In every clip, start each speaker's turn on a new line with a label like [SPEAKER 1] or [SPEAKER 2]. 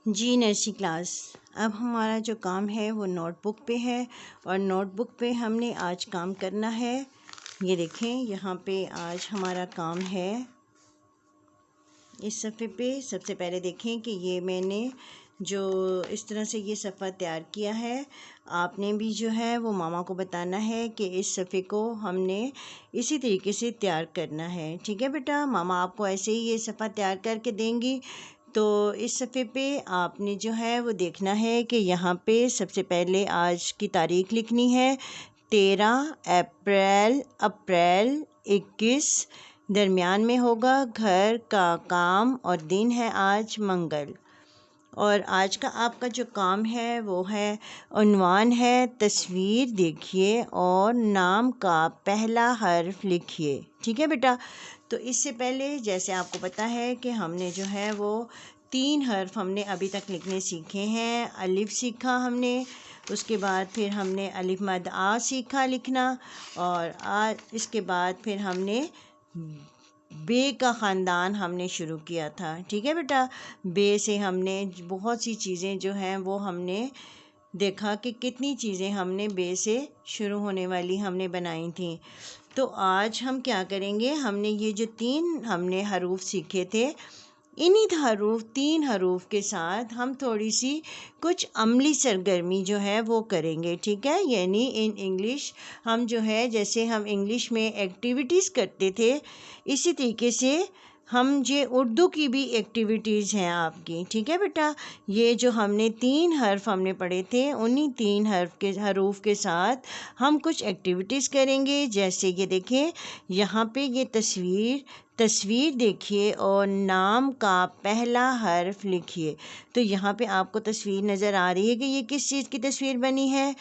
[SPEAKER 1] जी nursery class. अब हमारा जो काम है वो नोटबुक पे है और नोटबुक पे हमने आज काम करना है। ये देखें, यहाँ पे आज हमारा काम है इस सफ़े पे। सबसे पहले देखें कि ये मैंने जो इस तरह से ये सफ़ा तैयार किया है, आपने भी जो है वो मामा को बताना है कि इस सफ़े को हमने इसी तरीके से तैयार करना है। ठीक है बेटा, मामा आपको ऐसे ही ये सफ़ा तैयार करके देंगी। तो इस सफ़े पे आपने जो है वो देखना है कि यहाँ पे सबसे पहले आज की तारीख़ लिखनी है 13 अप्रैल अप्रैल 21। दरमियान में होगा घर का काम और दिन है आज मंगल। और आज का आपका जो काम है वो है, उन्वान है तस्वीर देखिए और नाम का पहला हर्फ लिखिए। ठीक है बेटा, तो इससे पहले जैसे आपको पता है कि हमने जो है वो 3 हर्फ हमने अभी तक लिखने सीखे हैं। अलिफ सीखा हमने, उसके बाद फिर हमने अलिफ मद आ सीखा लिखना, और इसके बाद फिर हमने बे का ख़ानदान हमने शुरू किया था। ठीक है बेटा, बे से हमने बहुत सी चीज़ें जो हैं वो हमने देखा कि कितनी चीज़ें हमने बे से शुरू होने वाली हमने बनाई थी। तो आज हम क्या करेंगे, हमने ये जो 3 हमने हरूफ सीखे थे, इन्हीं 3 हरूफ के साथ हम थोड़ी सी कुछ अमली सरगर्मी जो है वो करेंगे। ठीक है, यानी इन इंग्लिश हम जो है, जैसे हम इंग्लिश में एक्टिविटीज़ करते थे, इसी तरीके से हम ये उर्दू की भी एक्टिविटीज़ हैं आपकी। ठीक है बेटा, ये जो हमने 3 हर्फ हमने पढ़े थे, उन्हीं 3 हरूफ के साथ हम कुछ एक्टिविटीज़ करेंगे। जैसे ये देखें, यहाँ पे ये तस्वीर देखिए और नाम का पहला हर्फ लिखिए। तो यहाँ पे आपको तस्वीर नज़र आ रही है कि ये किस चीज़ की तस्वीर बनी है।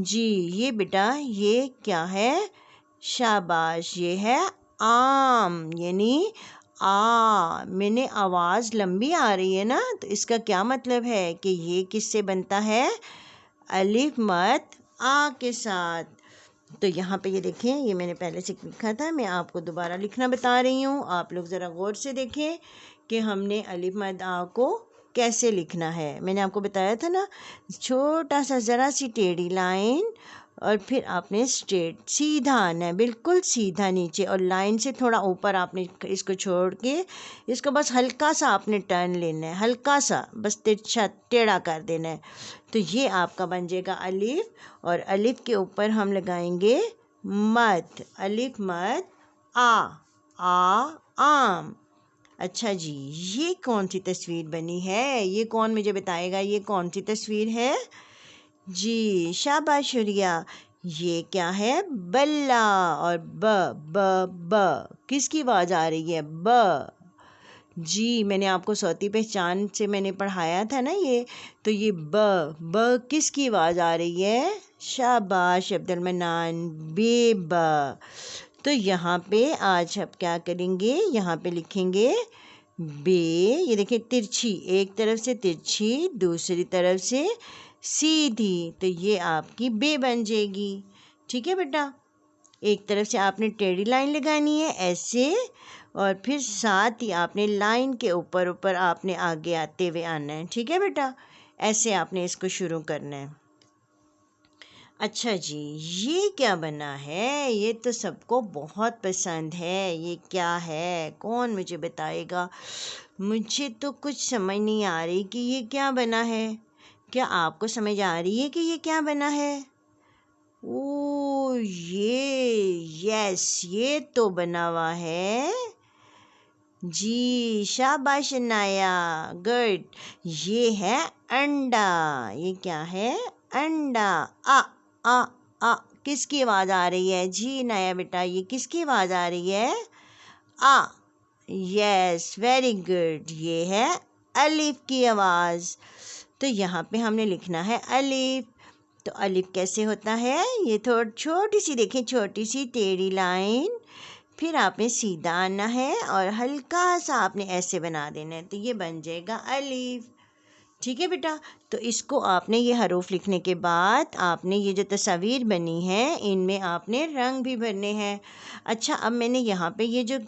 [SPEAKER 1] जी ये बेटा, ये क्या है, शाबाश, ये है आम, यानी मैंने आवाज़ लंबी आ रही है ना, तो इसका क्या मतलब है कि ये किससे बनता है, अलिफ मद आ के साथ। तो यहाँ पे ये देखें, ये मैंने पहले से लिखा था, मैं आपको दोबारा लिखना बता रही हूँ। आप लोग ज़रा गौर से देखें कि हमने अलिफ मद आ को कैसे लिखना है। मैंने आपको बताया था ना, छोटा सा ज़रा सी टेढ़ी लाइन, और फिर आपने स्ट्रेट सीधा आना है, बिल्कुल सीधा नीचे, और लाइन से थोड़ा ऊपर आपने इसको छोड़ के इसको बस हल्का सा आपने टर्न लेना है, हल्का सा बस तिरछा टेढ़ा कर देना है। तो ये आपका बन जाएगा अलिफ, और अलिफ के ऊपर हम लगाएंगे मद, अलिफ मद आम। अच्छा जी, ये कौन सी तस्वीर बनी है, ये कौन मुझे बताएगा, ये कौन सी तस्वीर है। जी शाबाश शुरिया, ये क्या है, बल्ला। और ब किसकी आवाज़ आ रही है, ब। जी मैंने आपको सौती पहचान से मैंने पढ़ाया था ना ये, तो ये ब किसकी आवाज़ आ रही है, शाबाश अब्दुल मन्नान, बेब। तो यहाँ पे आज हम क्या करेंगे, यहाँ पे लिखेंगे बे। ये देखिए तिरछी, एक तरफ से तिरछी, दूसरी तरफ से सीधी, तो ये आपकी बे बन जाएगी। ठीक है बेटा, एक तरफ से आपने टेढ़ी लाइन लगानी है ऐसे, और फिर साथ ही आपने लाइन के ऊपर ऊपर आपने आगे आते हुए आना है। ठीक है बेटा, ऐसे आपने इसको शुरू करना है। अच्छा जी, ये क्या बना है, ये तो सबको बहुत पसंद है, ये क्या है, कौन मुझे बताएगा। मुझे तो कुछ समझ नहीं आ रही कि ये क्या बना है। क्या आपको समझ आ रही है कि ये क्या बना है। ओ यस, ये तो बना हुआ है। जी शाबाश नाया, गुड। ये है अंडा, ये क्या है, अंडा। आ आ आ किसकी आवाज़ आ रही है, जी नाया बेटा, ये किसकी आवाज़ आ रही है, आ। यस वेरी गुड, ये है अलिफ की आवाज़। तो यहाँ पे हमने लिखना है अलिफ। तो अलिफ कैसे होता है, ये छोटी सी देखें, छोटी सी टेढ़ी लाइन, फिर आपने सीधा आना है और हल्का सा आपने ऐसे बना देना है, तो ये बन जाएगा अलिफ। ठीक है बेटा, तो इसको आपने ये हरूफ लिखने के बाद आपने ये जो तस्वीर बनी है इनमें आपने रंग भी भरने हैं। अच्छा, अब मैंने यहाँ पे ये जो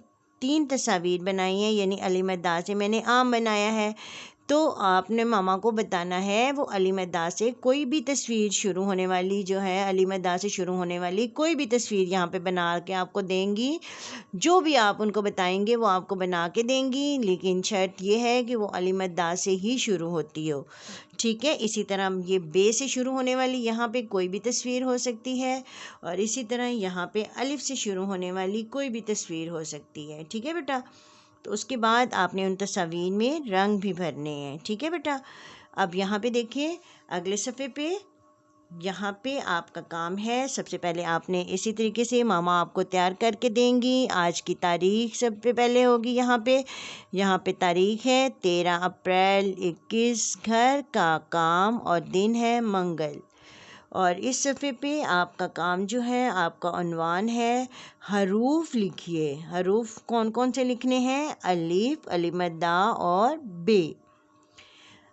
[SPEAKER 1] 3 तस्वीर बनाई हैं, यानी अलिफ मद आ से मैंने आम बनाया है, तो आपने मामा को बताना है वो अलीमद्दा से कोई भी तस्वीर शुरू होने वाली जो है, अलीमद्दा से शुरू होने वाली कोई भी तस्वीर यहाँ पे बना के आपको देंगी। जो भी आप उनको बताएंगे वो आपको बना के देंगी, लेकिन शर्त ये है कि वो अलीमद्दा से ही शुरू होती हो। ठीक है, इसी तरह ये बे से शुरू होने वाली यहाँ पे कोई भी तस्वीर हो सकती है, और इसी तरह यहाँ पे अलिफ से शुरू होने वाली कोई भी तस्वीर हो सकती है। ठीक है बेटा, तो उसके बाद आपने उन तस्वीर में रंग भी भरने हैं। ठीक है बेटा, अब यहाँ पे देखिए अगले सफ़े पे, यहाँ पे आपका काम है, सबसे पहले आपने इसी तरीके से मामा आपको तैयार करके देंगी। आज की तारीख सबसे पहले होगी यहाँ पे तारीख है 13 अप्रैल 21, घर का काम और दिन है मंगल। और इस सफ़े पे आपका काम जो है, आपका उन्वान है हरूफ लिखिए। हरूफ कौन कौन से लिखने हैं? अलिफ, अलीमद्दा और बे।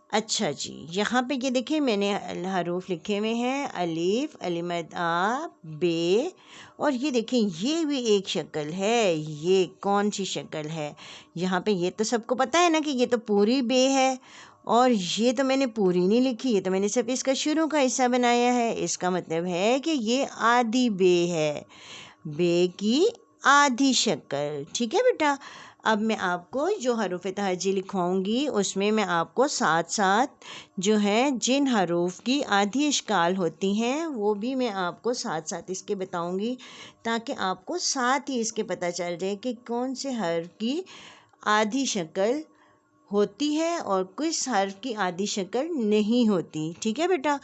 [SPEAKER 1] अच्छा जी, यहाँ पे ये देखिए मैंने हरूफ लिखे हुए हैं, अलिफ, अलीमद्दा, बे। और ये देखें ये भी एक शक्ल है। ये कौन सी शक्ल है? यहाँ पे ये तो सबको पता है ना कि ये तो पूरी बे है, और ये तो मैंने पूरी नहीं लिखी, ये तो मैंने सिर्फ इसका शुरू का हिस्सा बनाया है। इसका मतलब है कि ये आधी बे है, बे की आधी शक्ल। ठीक है बेटा, अब मैं आपको जो हरूफ तहज्जी लिखवाऊँगी उसमें मैं आपको साथ साथ जो है जिन हरूफ की आधी इश्काल होती हैं वो भी मैं आपको साथ साथ इसके बताऊँगी, ताकि आपको साथ ही इसके पता चल जाए कि कौन से हर्फ की आधी शक्ल होती है और किस हर्फ की आधी शक्ल नहीं होती। ठीक है बेटा,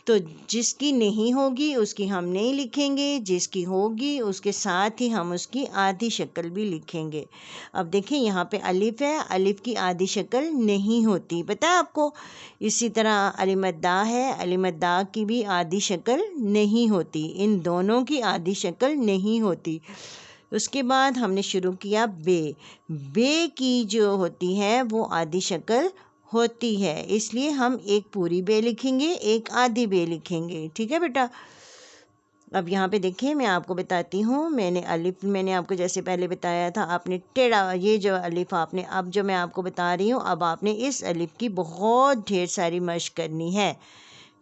[SPEAKER 1] तो जिसकी नहीं होगी उसकी हम नहीं लिखेंगे, जिसकी होगी उसके साथ ही हम उसकी आधी शक्ल भी लिखेंगे। अब देखें यहाँ पे अलिफ है, अलिफ की आधी शक्ल नहीं होती, पता है आपको। इसी तरह अलीमद्दा है, अलीमद्दा की भी आधी शक्ल नहीं होती, इन दोनों की आधी शक्ल नहीं होती। उसके बाद हमने शुरू किया बे। बे की जो होती है वो आधी शक्ल होती है, इसलिए हम एक पूरी बे लिखेंगे, एक आधी बे लिखेंगे। ठीक है बेटा, अब यहाँ पे देखिए मैं आपको बताती हूँ। मैंने आपको जैसे पहले बताया था, आपने टेढ़ा, ये जो अलिफ आपने, अब जो मैं आपको बता रही हूँ, अब आपने इस अलिफ की बहुत ढेर सारी मशक करनी है।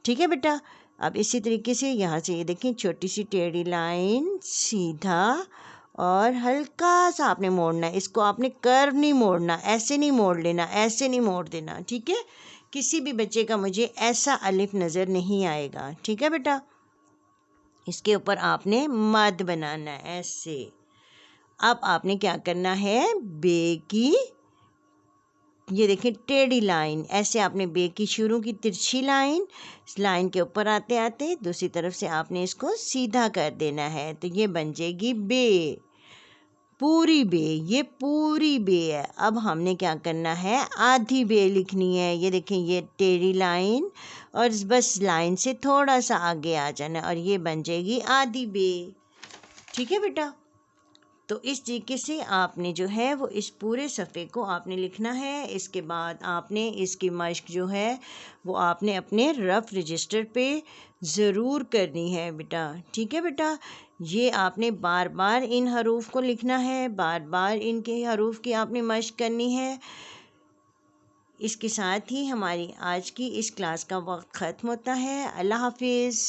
[SPEAKER 1] ठीक है बेटा, अब इसी तरीके से यहाँ से ये देखें छोटी सी टेढ़ी लाइन, सीधा और हल्का सा आपने मोड़ना है। इसको आपने कर्व नहीं मोड़ना, ऐसे नहीं मोड़ लेना, ऐसे नहीं मोड़ देना। ठीक है, किसी भी बच्चे का मुझे ऐसा अलिफ नज़र नहीं आएगा। ठीक है बेटा, इसके ऊपर आपने मद बनाना है ऐसे। अब आपने क्या करना है, बे की ये देखें टेढ़ी लाइन, ऐसे आपने बे की शुरू की तिरछी लाइन, लाइन के ऊपर आते आते दूसरी तरफ से आपने इसको सीधा कर देना है, तो ये बन जाएगी बे, पूरी बे। ये पूरी बे है। अब हमने क्या करना है, आधी बे लिखनी है। ये देखें ये टेढ़ी लाइन, और बस लाइन से थोड़ा सा आगे आ जाना, और ये बन जाएगी आधी बे। ठीक है बेटा, तो इस तरीके से आपने जो है वो इस पूरे सफ़े को आपने लिखना है। इसके बाद आपने इसकी मश्क जो है वो आपने अपने रफ़ रजिस्टर पे ज़रूर करनी है बेटा। ठीक है बेटा, ये आपने बार बार इन हरूफ को लिखना है, बार बार इनके हरूफ की आपने मश्क करनी है। इसके साथ ही हमारी आज की इस क्लास का वक्त ख़त्म होता है। अल्लाह हाफिज़।